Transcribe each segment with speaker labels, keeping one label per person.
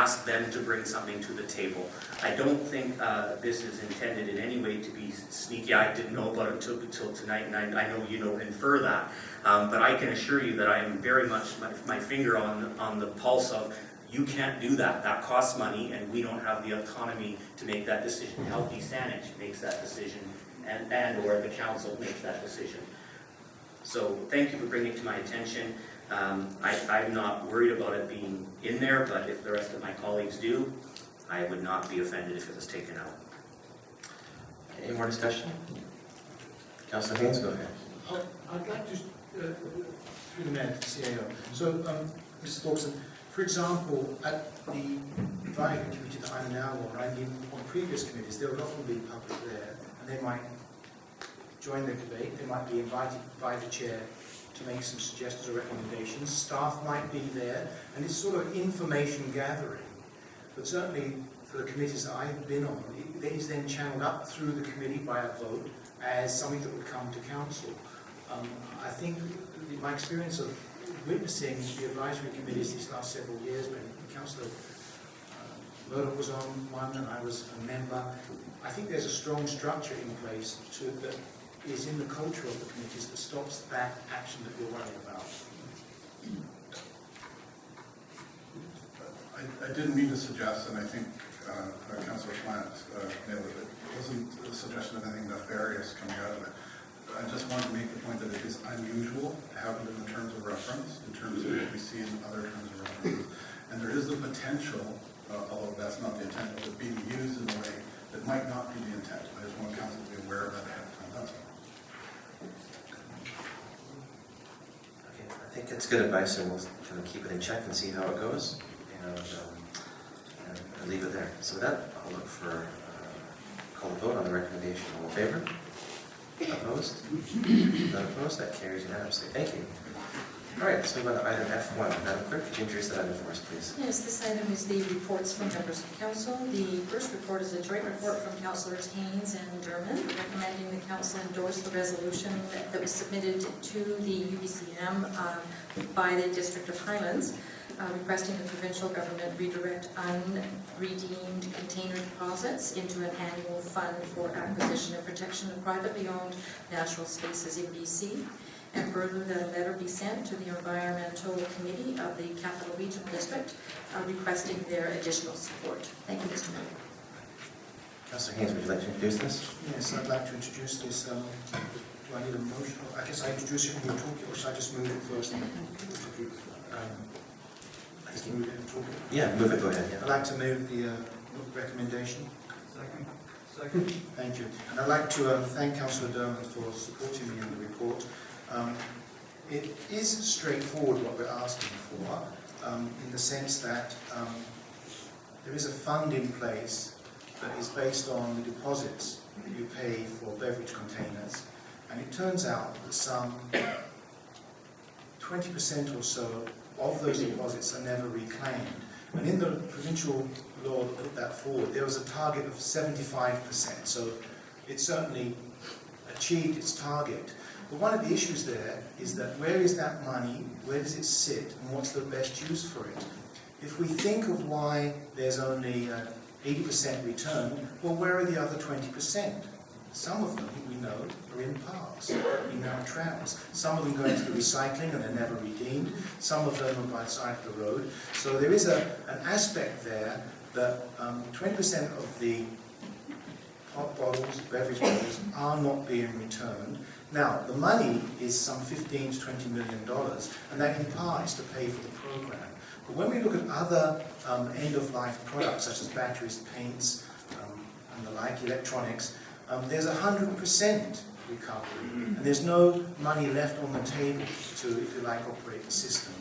Speaker 1: ask them to bring something to the table. I don't think this is intended in any way to be sneaky. I didn't know about it until tonight, and I know you don't infer that. But I can assure you that I am very much my finger on the pulse of, you can't do that. That costs money, and we don't have the autonomy to make that decision. Healthy Saanich makes that decision, and or the council makes that decision. So thank you for bringing it to my attention. I'm not worried about it being in there, but if the rest of my colleagues do, I would not be offended if it was taken out.
Speaker 2: Any more discussion? Councillor Haynes, go ahead.
Speaker 3: I'd like to, through the Mayor to CAO. So, Mr. Thorson, for example, at the advisory committee that I'm now on, and even on previous committees, there would often be the public there, and they might join the debate. They might be invited by the chair to make some suggestions or recommendations. Staff might be there, and it's sort of information gathering. But certainly for the committees that I've been on, it is then channeled up through the committee by a vote as something that would come to council. I think my experience of witnessing the advisory committees these last several years, when Councillor Murdoch was on one and I was a member, I think there's a strong structure in place that is in the culture of the committees that stops that action that you're worried about.
Speaker 4: I didn't mean to suggest, and I think Councillor Plant nailed it. It wasn't a suggestion of anything nefarious coming out of it. I just wanted to make the point that it is unusual to have it in the terms of reference, in terms of what we see in other terms of reference. And there is the potential, although that's not the intent, of it being used in a way that might not be the intent. I just want council to be aware of that ahead of time. That's all.
Speaker 2: Okay, I think it's good advice, and we'll kind of keep it in check and see how it goes, and leave it there. So with that, I'll look for call the vote on the recommendation. All in favor? Opposed? None opposed? That carries unanimously. Thank you. All right, let's move on to item F1. Madam Clerk, could you introduce that item for us, please?
Speaker 5: Yes, this item is the reports from members of council. The first report is a joint report from Councillors Haynes and Dermott, recommending the council endorse the resolution that was submitted to the UBCM by the District of Highlands, requesting the provincial government redirect unredeemed container deposits into an annual fund for acquisition and protection of privately owned natural spaces in BC. And further, that a letter be sent to the Environmental Committee of the Capital Regional District requesting their additional support. Thank you, Mr. Mayor.
Speaker 2: Councillor Haynes, would you like to introduce this?
Speaker 3: Yes, I'd like to introduce this. Do I need a motion? I guess I introduce it when you talk, or should I just move it first? I just move it and talk it.
Speaker 2: Yeah, move it. Go ahead. Yeah.
Speaker 3: I'd like to move the recommendation.
Speaker 6: Second.
Speaker 3: Thank you. And I'd like to thank Councillor Dermott for supporting me in the report. It is straightforward what we're asking for, in the sense that there is a fund in place that is based on the deposits that you pay for beverage containers, and it turns out that some 20% or so of those deposits are never reclaimed. And in the provincial law that put that forward, there was a target of 75%, so it certainly achieved its target. But one of the issues there is that where is that money, where does it sit, and what's the best use for it? If we think of why there's only 80% return, well, where are the other 20%? Some of them, we know, are in parks, in our trams. Some of them go into the recycling and they're never redeemed. Some of them are by the side of the road. So there is an aspect there that 20% of the hot bottles, beverage bottles, are not being returned. Now, the money is some $15 to $20 million, and that in part is to pay for the program. But when we look at other end-of-life products, such as batteries, paints, and the like, electronics, there's 100% recovery, and there's no money left on the table to, if you like, operate the system.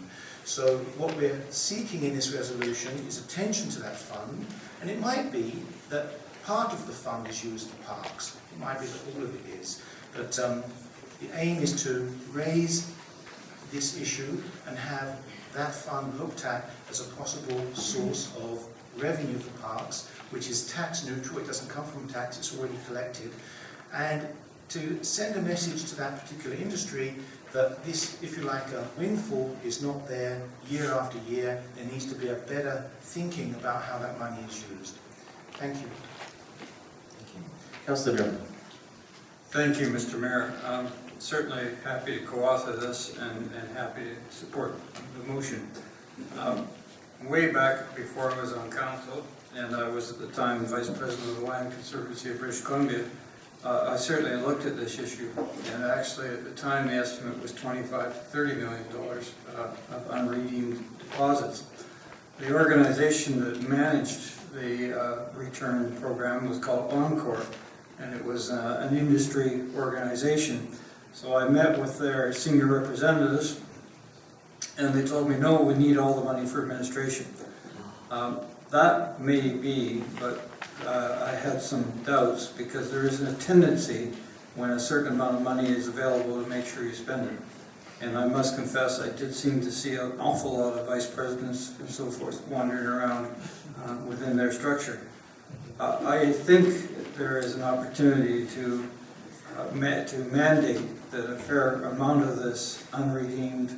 Speaker 3: So what we're seeking in this resolution is attention to that fund, and it might be that part of the fund is used for parks. It might be that all of it is. But the aim is to raise this issue and have that fund looked at as a possible source of revenue for parks, which is tax neutral. It doesn't come from tax, it's already collected. And to send a message to that particular industry that this, if you like, a windfall is not there year after year. There needs to be a better thinking about how that money is used. Thank you.
Speaker 2: Thank you. Councillor Drummond.
Speaker 6: Thank you, Mr. Mayor. Certainly happy to co-author this and happy to support the motion. Way back before I was on council, and I was at the time Vice President of the Land Conservancy of British Columbia, I certainly looked at this issue, and actually at the time the estimate was $25 to $30 million of unredeemed deposits. The organization that managed the return program was called Encore, and it was an industry organization. So I met with their senior representatives, and they told me, no, we need all the money for administration. That may be, but I had some doubts, because there is a tendency when a certain amount of money is available to make sure you spend it. And I must confess, I did seem to see an awful lot of vice presidents and so forth wandering around within their structure. I think there is an opportunity to mandate that a fair amount of this unredeemed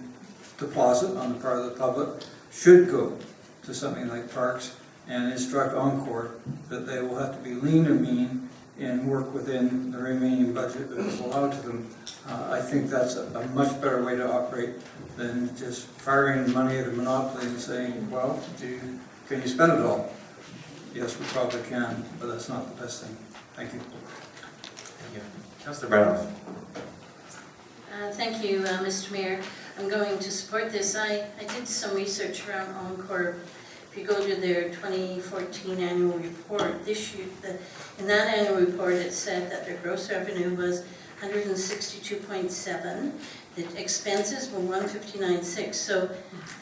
Speaker 6: deposit on the part of the public should go to something like parks, and instruct Encore that they will have to be lean or mean and work within the remaining budget that is allowed to them. I think that's a much better way to operate than just firing money at a monopoly and saying, well, can you spend it all? Yes, we probably can, but that's not the best thing. Thank you.
Speaker 2: Thank you. Councillor Brownhoff.
Speaker 7: Thank you, Mr. Mayor. I'm going to support this. I did some research around Encore. If you go to their 2014 annual report, this year, in that annual report, it said that their gross revenue was 162.7. The expenses were 159.6. So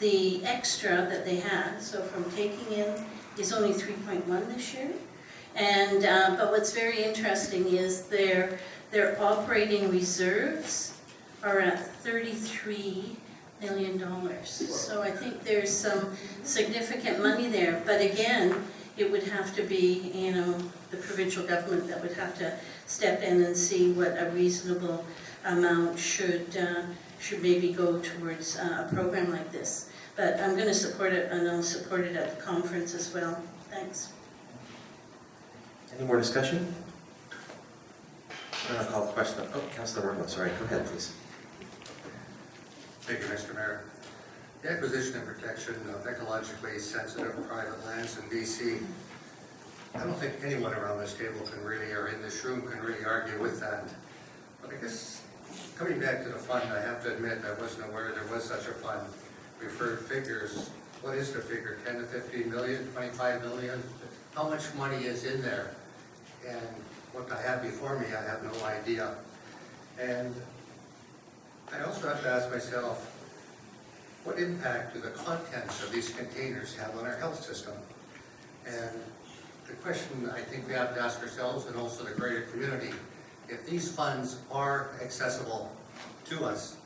Speaker 7: the extra that they had, so from taking in, is only 3.1 this year. And but what's very interesting is their operating reserves are at $33 million. So I think there's some significant money there. But again, it would have to be, the provincial government that would have to step in and see what a reasonable amount should maybe go towards a program like this. But I'm going to support it, and I'll support it at the conference as well. Thanks.
Speaker 2: Any more discussion? Then I'll call the question. Oh, Councillor Merkel, sorry. Go ahead, please.
Speaker 8: Thank you, Mr. Mayor. The acquisition and protection of ecologically sensitive private lands in BC, I don't think anyone around this table can really, or in this room, can really argue with that. But I guess, coming back to the fund, I have to admit I wasn't aware there was such a fund. We've heard figures. What is the figure? 10 to 15 million, 25 million? How much money is in there? And what I have before me, I have no idea. And I also have to ask myself, what impact do the contents of these containers have on our health system? And the question I think we have to ask ourselves, and also the greater community, if these funds are accessible to us,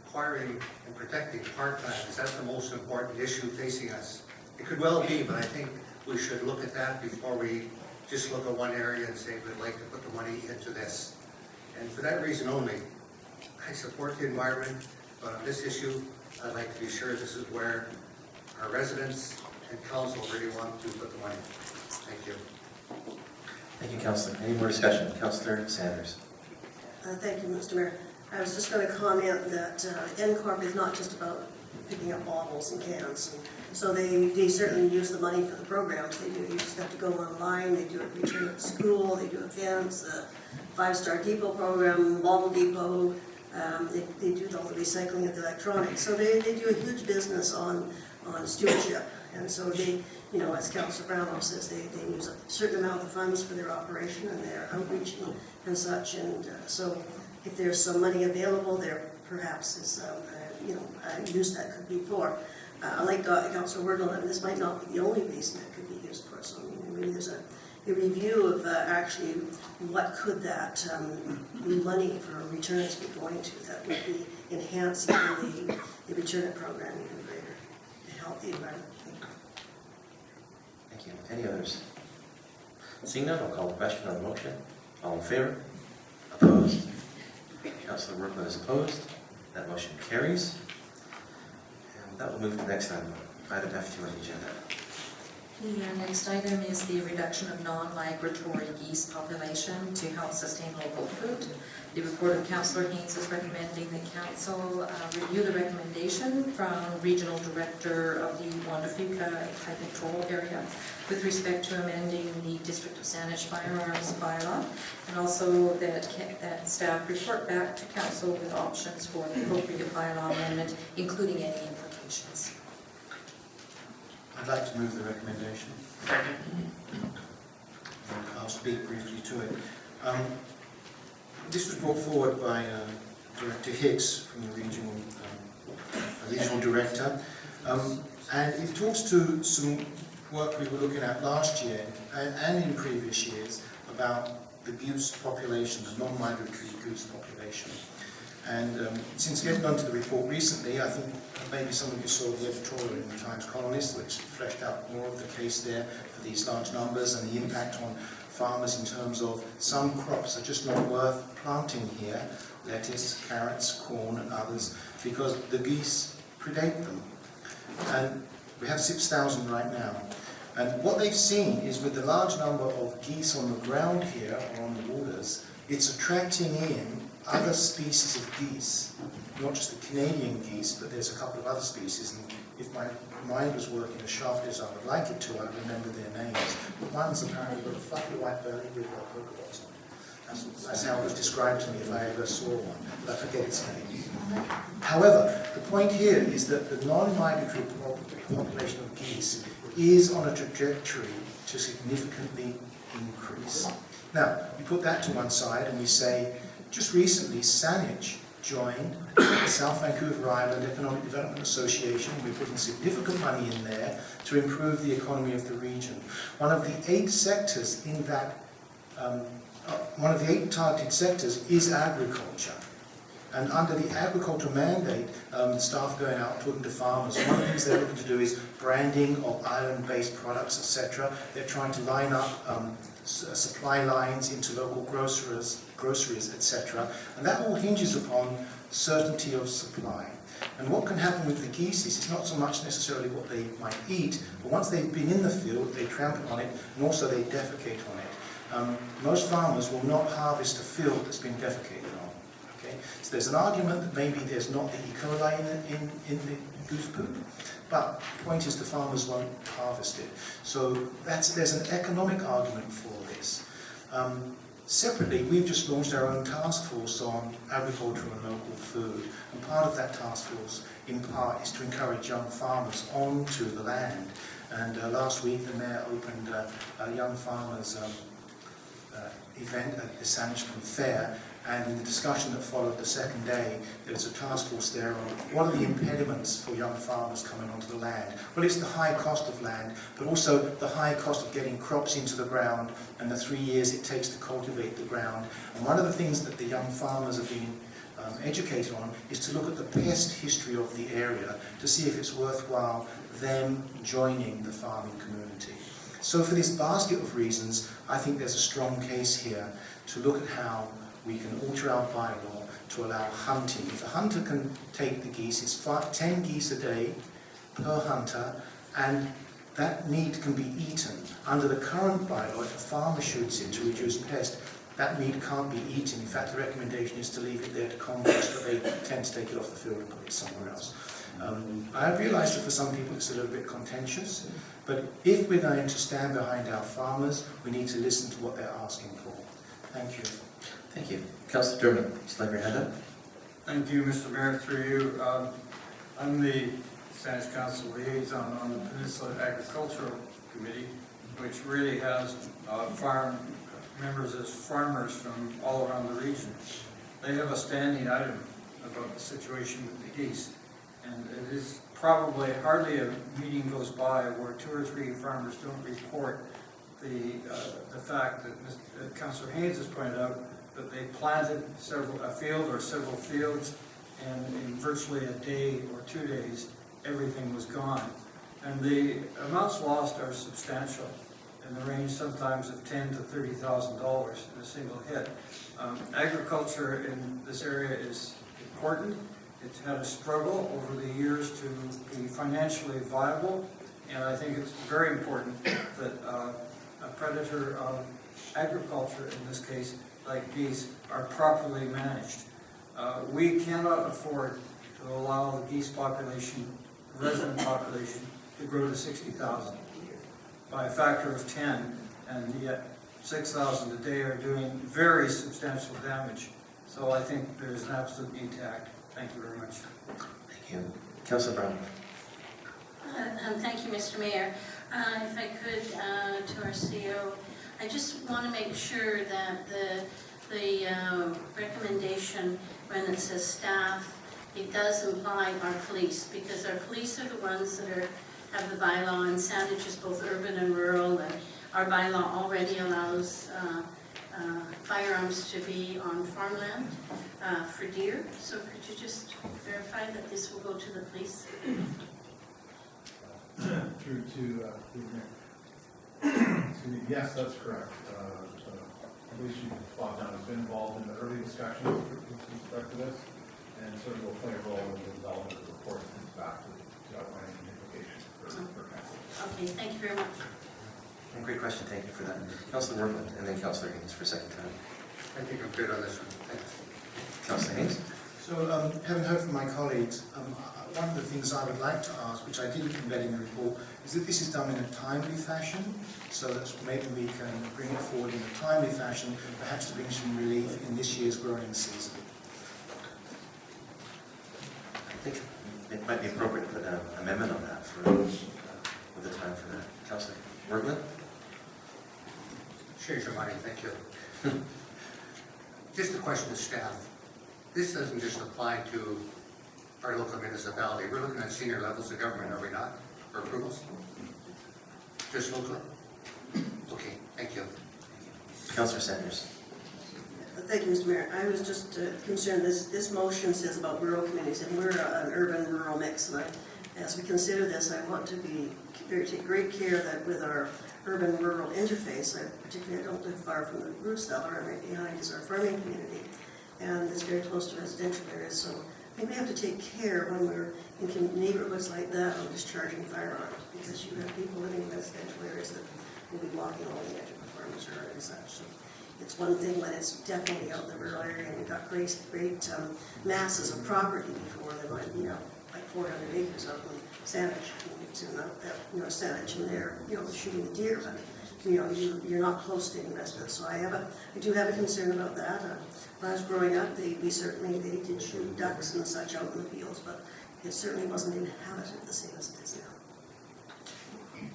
Speaker 8: acquiring and protecting parklands, is that the most important issue facing us? It could well be, but I think we should look at that before we just look at one area and say we'd like to put the money into this. And for that reason only, I support the environment, but on this issue, I'd like to be sure this is where our residents and council really want to put the money. Thank you.
Speaker 2: Thank you, Councillor. Any more discussion? Councillor Sanders.
Speaker 9: Thank you, Mr. Mayor. I was just going to comment that NCORP is not just about picking up bottles and cans. So they certainly use the money for the programs. They do. You just have to go online. They do it return at school. They do events, the 5-Star Depot program, Bottle Depot. They do all the recycling of the electronics. So they do a huge business on stewardship. And so they, as Councillor Brownlow says, they use a certain amount of funds for their operation and their outreach and such. And so if there's some money available, there perhaps is, use that could be for. Like Councillor Wordle, and this might not be the only reason it could be used for. So maybe there's a review of actually what could that money for returns be going to that would be enhancing the return program even greater to help the environment.
Speaker 2: Thank you. Any others? Seeing none, I'll call the question on the motion. All in favor? Opposed? Councillor Workman is opposed. That motion carries. And that will move to the next item, item F2 on the agenda.
Speaker 5: The next item is the reduction of non-migratory geese population to help sustain local food. The report of Councillor Haynes is recommending the council review the recommendation from Regional Director of the Juan de Fuca Type Control Area with respect to amending the District of Saanich firearms bylaw, and also that staff report back to council with options for the appropriate bylaw amendment, including any implications.
Speaker 3: I'd like to move the recommendation.
Speaker 1: Second.
Speaker 3: I'll speak briefly to it. This was brought forward by Director Hicks from the regional director, and it talks to some work we were looking at last year and in previous years about the goose population, the non-migratory goose population. And since getting onto the report recently, I think maybe some of you saw the editorial in the Times Colonist, which fleshed out more of the case there for these large numbers and the impact on farmers in terms of some crops are just not worth planting here, lettuce, carrots, corn and others, because the geese predate them. And we have 6,000 right now. And what they've seen is with the large number of geese on the ground here or on the borders, it's attracting in other species of geese, not just the Canadian geese, but there's a couple of other species. And if my mind was working as sharply as I would like it to, I'd remember their names. But one's apparently got a fluffy white belly with polka dots on it. That's how it was described to me if I ever saw one, but I forget its name. However, the point here is that the non-migratory population of geese is on a trajectory to significantly increase. Now, we put that to one side and we say, just recently, Saanich joined the South Vancouver Island Economic Development Association. We're putting significant money in there to improve the economy of the region. One of the 8 sectors in that, one of the 8 targeted sectors is agriculture. And under the agricultural mandate, the staff going out talking to farmers, one of the things they're looking to do is branding of island-based products, etc. They're trying to line up supply lines into local groceries, etc. And that all hinges upon certainty of supply. And what can happen with the geese is it's not so much necessarily what they might eat, but once they've been in the field, they trample on it, and also they defecate on it. Most farmers will not harvest a field that's been defecated on. Okay? So there's an argument that maybe there's not the E. coli in the goose poop, but the point is the farmers won't harvest it. So there's an economic argument for this. Separately, we've just launched our own task force on agriculture and local food, and part of that task force, in part, is to encourage young farmers onto the land. And last week, the Mayor opened a young farmers event at the Saanich Fair, and in the discussion that followed the second day, there was a task force there on what are the impediments for young farmers coming onto the land. Well, it's the high cost of land, but also the high cost of getting crops into the ground and the 3 years it takes to cultivate the ground. And one of the things that the young farmers have been educated on is to look at the pest history of the area to see if it's worthwhile them joining the farming community. So for this basket of reasons, I think there's a strong case here to look at how we can alter our bylaw to allow hunting. If a hunter can take the geese, it's 10 geese a day per hunter, and that meat can be eaten. Under the current bylaw, if a farmer shoots it to reduce pest, that meat can't be eaten. In fact, the recommendation is to leave it there to compost, but they tend to take it off the field and put it somewhere else. I realise that for some people it's a little bit contentious, but if we're going to stand behind our farmers, we need to listen to what they're asking for. Thank you.
Speaker 2: Thank you. Councillor Dermott, still have your hand up?
Speaker 6: Thank you, Mr. Mayor, through you. I'm the Saanich Council liaison on the Peninsula Agricultural Committee, which really has farm members as farmers from all around the region. They have a standing item about the situation with the geese, and it is probably hardly a meeting goes by where 2 or 3 farmers don't report the fact that Councillor Haynes has pointed out that they planted a field or several fields, and in virtually a day or 2 days, everything was gone. And the amounts lost are substantial. in the range sometimes of $10,000 to $30,000 in a single hit. Agriculture in this area is important. It's had a struggle over the years to be financially viable, and I think it's very important that a predator of agriculture, in this case, like geese, are properly managed. We cannot afford to allow the geese population, the resident population, to grow to 60,000 by a factor of 10, and yet 6,000 a day are doing very substantial damage. So I think there's an absolute need to act. Thank you very much.
Speaker 2: Thank you. Councillor Brown.
Speaker 7: Thank you, Mr. Mayor. If I could, to our CEO, I just want to make sure that the recommendation, when it says staff, it does imply our police, because our police are the ones that have the bylaw, and Sandwich is both urban and rural, and our bylaw already allows firearms to be on farmland for deer. So could you just verify that this will go to the police?
Speaker 4: Through to the mayor. Yes, that's correct. Police Chief Bob Dunn has been involved in the early discussions with respect to this, and certainly will play a role in the development of the report that comes back to outline the implications for council.
Speaker 7: Okay, thank you very much.
Speaker 2: Great question, thank you for that. Councillor Workman, and then Councillor Haynes for a second time.
Speaker 8: I think I'm good on this one. Thanks.
Speaker 2: Councillor Haynes?
Speaker 3: So, having heard from my colleagues, one of the things I would like to ask, which I didn't embed in the report, is that this is done in a timely fashion, so that maybe we can bring it forward in a timely fashion, perhaps to bring some relief in this year's growing season.
Speaker 2: I think it might be appropriate to put an amendment on that for with the time for that. Councillor Workman?
Speaker 8: Change your mind, thank you. Just a question of staff. This doesn't just apply to our local municipality. We're looking at senior levels of government, are we not, for approvals? Just locally? Okay, thank you.
Speaker 2: Councillor Sanders?
Speaker 9: Thank you, Mr. Mayor. I was just concerned, this motion says about rural communities, and we're an urban-rural mix, and as we consider this, I want to take great care that with our urban-rural interface, particularly I don't live far from the root cellar, and right behind is our farming community, and it's very close to residential areas, so I think we have to take care when we're in neighborhoods like that of discharging firearms, because you have people living in residential areas that will be blocking all the edge of the farmers yard and such. So it's one thing when it's definitely out in the rural area and you've got great masses of property before they might, like 400 acres out in Sandwich, Sandwich, and they're, shooting the deer, but you're not close to any residents. So I do have a concern about that. When I was growing up, they did shoot ducks and such out in the fields, but it certainly wasn't inhabited the same as it is now.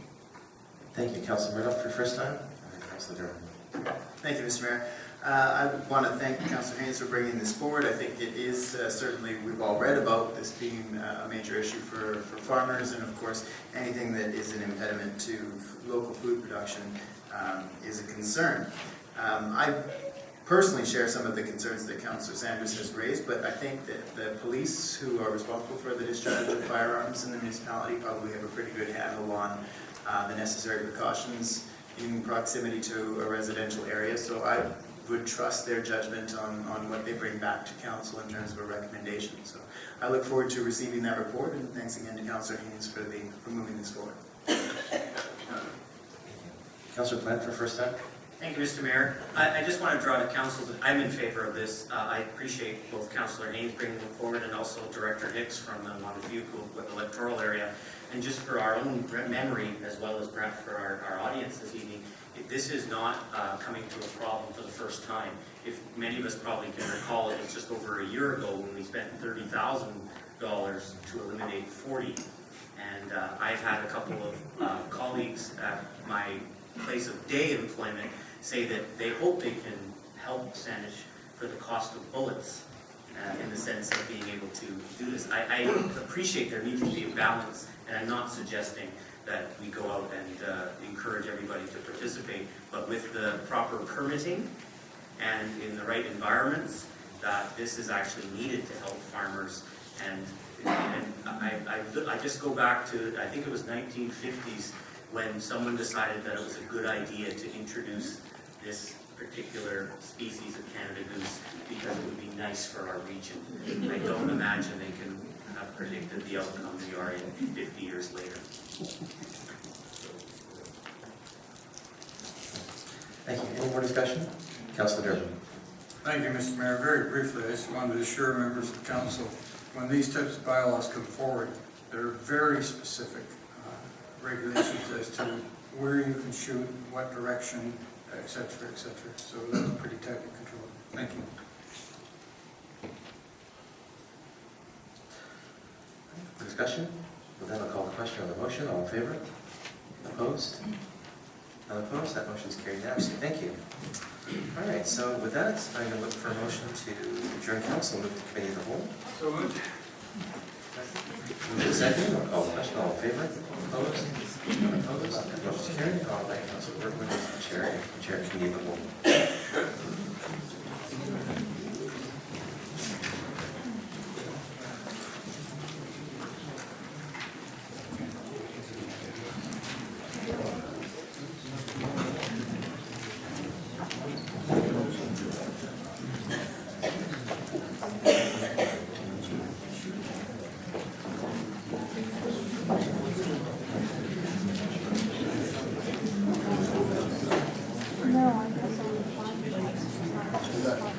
Speaker 2: Thank you. Councillor Murdoch for your first time, and then Councillor Durham.
Speaker 10: Thank you, Mr. Mayor. I want to thank Councillor Haynes for bringing this forward. I think it is certainly, we've all read about this being a major issue for farmers, and of course, anything that is an impediment to local food production is a concern. I personally share some of the concerns that Councillor Sanders has raised, but I think that the police who are responsible for the discharge of firearms in the municipality probably have a pretty good handle on the necessary precautions in proximity to a residential area, so I would trust their judgment on what they bring back to council in terms of a recommendation. So I look forward to receiving that report, and thanks again to Councillor Haynes for moving this forward.
Speaker 2: Councillor Plant for first time.
Speaker 1: Thank you, Mr. Mayor. I just want to draw to council that I'm in favor of this. I appreciate both Councillor Haynes bringing it forward and also Director Hicks from the Montezuma electoral area. And just for our own memory, as well as perhaps for our audience this evening, this is not coming to a problem for the first time. If many of us probably can recall, it was just over a year ago when we spent $30,000 to eliminate 40. And I've had a couple of colleagues at my place of day employment say that they hope they can help Sandwich for the cost of bullets in the sense of being able to do this. I appreciate there needs to be a balance, and I'm not suggesting that we go out and encourage everybody to participate, but with the proper permitting and in the right environments, that this is actually needed to help farmers. And I just go back to, I think it was 1950s, when someone decided that it was a good idea to introduce this particular species of Canada goose because it would be nice for our region. I don't imagine they can have predicted the outcome we are in 50 years later.
Speaker 2: Thank you. Any more discussion? Councillor Durbin.
Speaker 6: Thank you, Mr. Mayor. Very briefly, I just wanted to assure members of the council, when these types of bylaws come forward, there are very specific regulations as to where you can shoot, what direction, et cetera, et cetera. So that's pretty tightly controlled. Thank you.
Speaker 2: For discussion? Well, then I'll call the question on the motion. All in favor? Opposed? None opposed? That motion is carried unanimously. Thank you. All right, so with that, I'm going to look for a motion to adjourn council and move to committee of the whole.
Speaker 6: So moved.
Speaker 2: Move to second. I'll call the question. All in favor? Opposed? None opposed? That motion is carried. I'll invite Councilor Bergman as the chair of committee of the whole.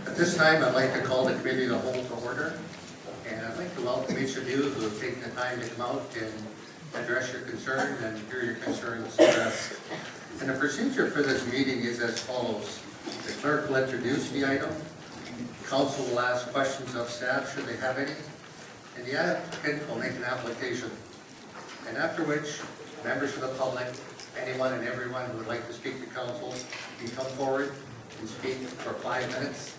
Speaker 8: At this time, I'd like to call the committee of the whole to order, and I'd like to welcome each of you who have taken the time to come out and address your concerns and hear your concerns addressed. And the procedure for this meeting is as follows. The clerk will introduce the item, council will ask questions of staff should they have any, and the applicant will make an application. And after which, members of the public, anyone and everyone who would like to speak to council, can come forward and speak for 5 minutes.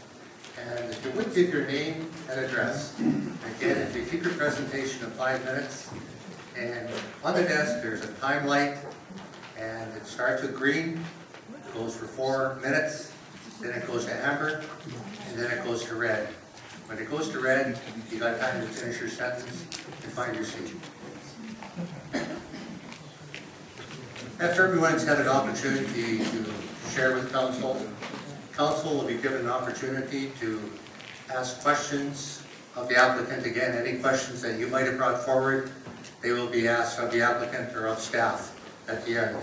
Speaker 8: And if you would give your name and address. Again, if you keep your presentation of 5 minutes, and on the desk, there's a time light, and it starts with green, goes for 4 minutes, then it goes to amber, and then it goes to red. When it goes to red, you got time to finish your sentence and find your seat. After everyone's had an opportunity to share with council, council will be given an opportunity to ask questions of the applicant. Again, any questions that you might have brought forward, they will be asked of the applicant or of staff at the end.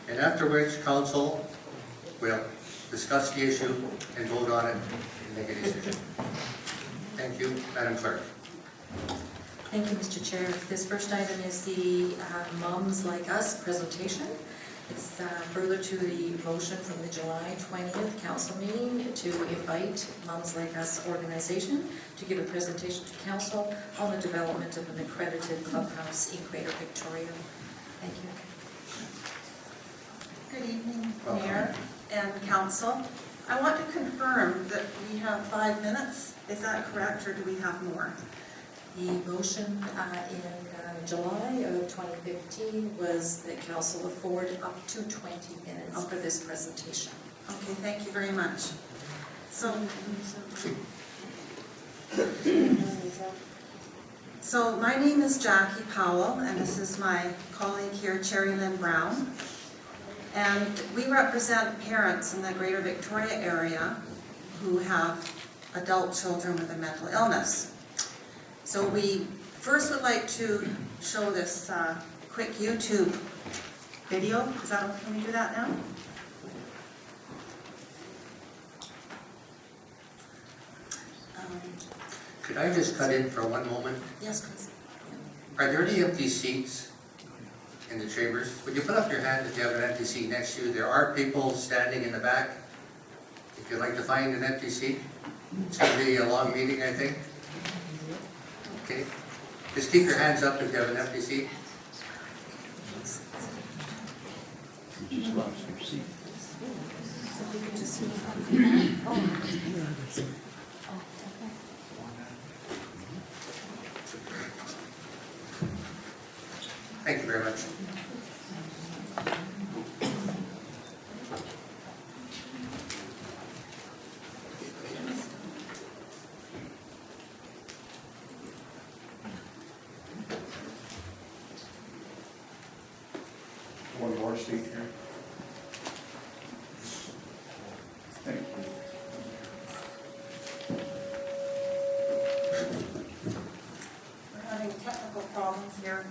Speaker 8: And after which, council will discuss the issue and vote on it and make a decision. Thank you, Madam Clerk.
Speaker 5: Thank you, Mr. Chair. This first item is the Moms Like Us presentation. It's further to the motion from the July 20th council meeting to invite Moms Like Us organization to give a presentation to council on the development of an accredited clubhouse in Greater Victoria. Thank you.
Speaker 11: Good evening,
Speaker 8: Welcome.
Speaker 11: Mayor and Council. I want to confirm that we have 5 minutes. Is that correct, or do we have more?
Speaker 5: The motion in July of 2015 was that council afford up to 20 minutes for this presentation.
Speaker 11: Okay, thank you very much. So my name is Jackie Powell, and this is my colleague here, Cherry Lynn Brown. And we represent parents in the Greater Victoria area who have adult children with a mental illness. So we first would like to show this quick YouTube video. Is that okay? Can we do that now?
Speaker 8: Could I just cut in for one moment?
Speaker 5: Yes, please.
Speaker 8: Are there any empty seats in the chambers? Would you put up your hand if you have an empty seat next to you? There are people standing in the back. If you'd like to find an empty seat, it's going to be a long meeting, I think. Okay. Just keep your hands up if you have an empty seat. Thank you very much.
Speaker 4: One
Speaker 12: a seat here? Thank you.
Speaker 11: We're having technical problems here.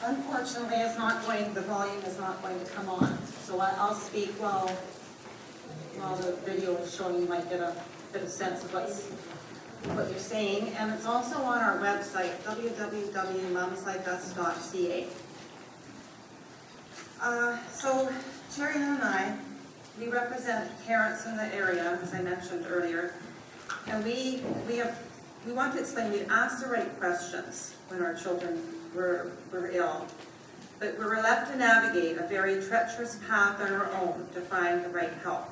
Speaker 11: Unfortunately, the volume is not going to come on. So I'll speak while the video is showing. You might get a bit of sense of what you're saying. And it's also on our website, www.momslikeus.ca. So Cherry and I, we represent parents in the area, as I mentioned earlier. And we want to explain, we asked the right questions when our children were ill. But we were left to navigate a very treacherous path on our own to find the right help.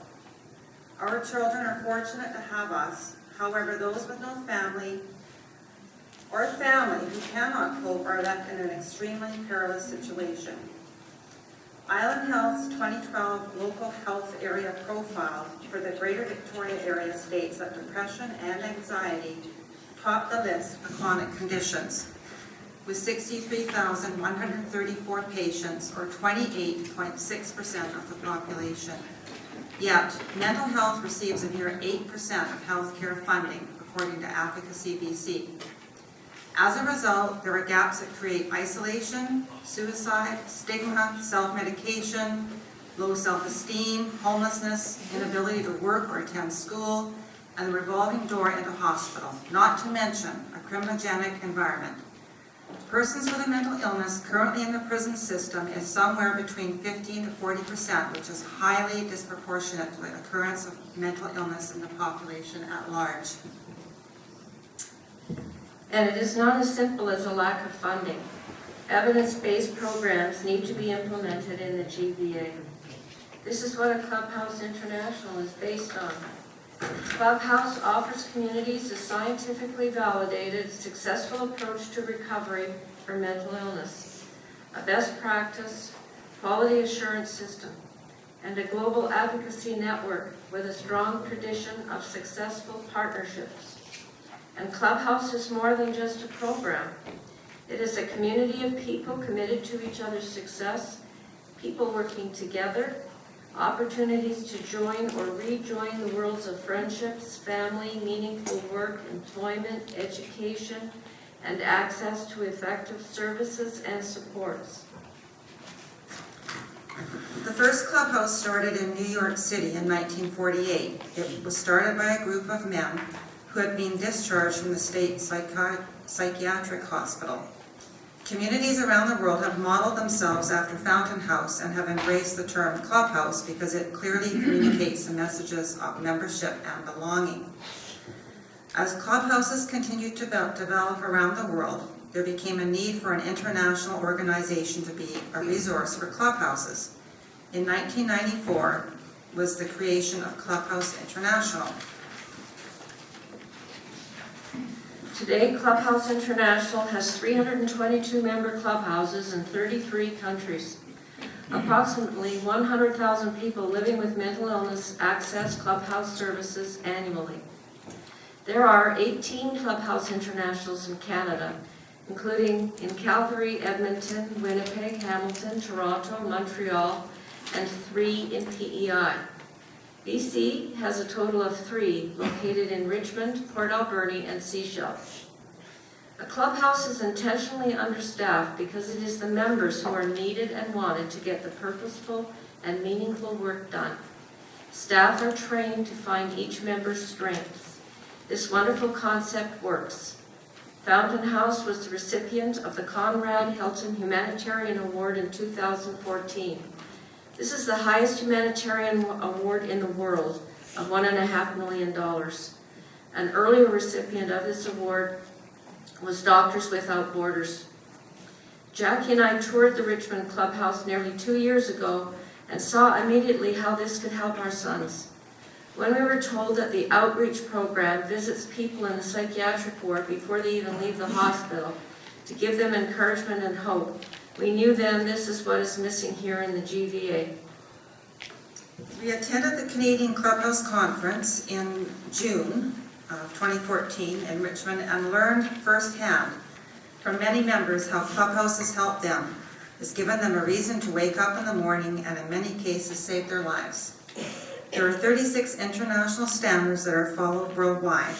Speaker 11: Our children are fortunate to have us. However, those with no family or family who cannot cope are left in an extremely perilous situation. Island Health's 2012 Local Health Area Profile for the Greater Victoria Area states that depression and anxiety top the list of chronic conditions, with 63,134 patients, or 28.6% of the population. Yet, mental health receives a mere 8% of healthcare funding, according to Advocacy BC. As a result, there are gaps that create isolation, suicide, stigma, self-medication, low self-esteem, homelessness, inability to work or attend school, and the revolving door into hospital, not to mention a criminogenic environment. Persons with a mental illness currently in the prison system is somewhere between 15 to 40%, which is highly disproportionate to the occurrence of mental illness in the population at large.
Speaker 13: And it is not as simple as a lack of funding. Evidence-based programs need to be implemented in the GVA. This is what a Clubhouse International is based on. Clubhouse offers communities a scientifically validated, successful approach to recovery for mental illness, a best practice, quality assurance system, and a global advocacy network with a strong tradition of successful partnerships. And Clubhouse is more than just a program. It is a community of people committed to each other's success, people working together, opportunities to join or rejoin the worlds of friendships, family, meaningful work, employment, education, and access to effective services and supports.
Speaker 11: The first Clubhouse started in New York City in 1948. It was started by a group of men who had been discharged from the state psychiatric hospital. Communities around the world have modeled themselves after Fountain House and have embraced the term Clubhouse because it clearly communicates the messages of membership and belonging. As clubhouses continued to develop around the world, there became a need for an international organization to be a resource for clubhouses. In 1994 was the creation of Clubhouse International.
Speaker 13: Today, Clubhouse International has 322 member clubhouses in 33 countries. Approximately 100,000 people living with mental illness access Clubhouse services annually. There are 18 Clubhouse Internationals in Canada, including in Calgary, Edmonton, Winnipeg, Hamilton, Toronto, Montreal, and 3 in PEI. BC has a total of 3 located in Richmond, Port Alberni, and Seychelles. A clubhouse is intentionally understaffed because it is the members who are needed and wanted to get the purposeful and meaningful work done. Staff are trained to find each member's strengths. This wonderful concept works. Fountain House was the recipient of the Conrad Hilton Humanitarian Award in 2014. This is the highest humanitarian award in the world of $1.5 million. An earlier recipient of this award was Doctors Without Borders. Jackie and I toured the Richmond Clubhouse nearly 2 years ago and saw immediately how this could help our sons. When we were told that the outreach program visits people in the psychiatric ward before they even leave the hospital to give them encouragement and hope, we knew then this is what is missing here in the GVA.
Speaker 11: We attended the Canadian Clubhouse Conference in June of 2014 in Richmond and learned firsthand from many members how Clubhouse has helped them. It's given them a reason to wake up in the morning and in many cases saved their lives. There are 36 international standards that are followed worldwide.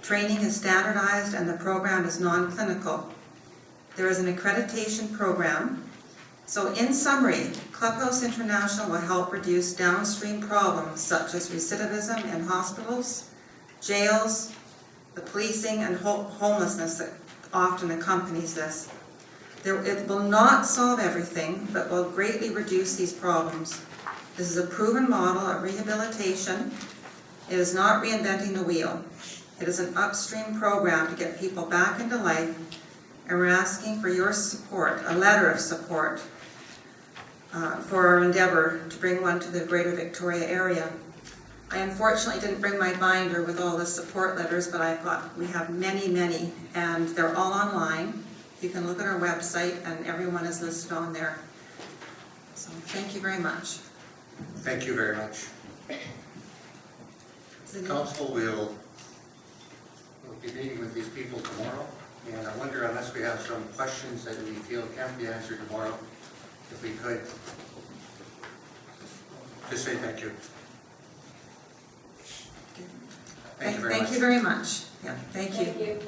Speaker 11: Training is standardized and the program is non-clinical. There is an accreditation program. So in summary, Clubhouse International will help reduce downstream problems such as recidivism in hospitals, jails, the policing and homelessness that often accompanies this. It will not solve everything, but will greatly reduce these problems. This is a proven model of rehabilitation. It is not reinventing the wheel. It is an upstream program to get people back into life, and we're asking for your support, a letter of support, for our endeavor to bring one to the Greater Victoria area. I unfortunately didn't bring my binder with all the support letters, but we have many, and they're all online. You can look at our website, and everyone is listed on there. So thank you very much.
Speaker 8: Thank you very much. Council will be meeting with these people tomorrow, and I wonder, unless we have some questions that we feel can't be answered tomorrow, if we could just say thank you. Thank you very much.
Speaker 11: Thank you very much. Yeah, thank you.
Speaker 13: Thank you.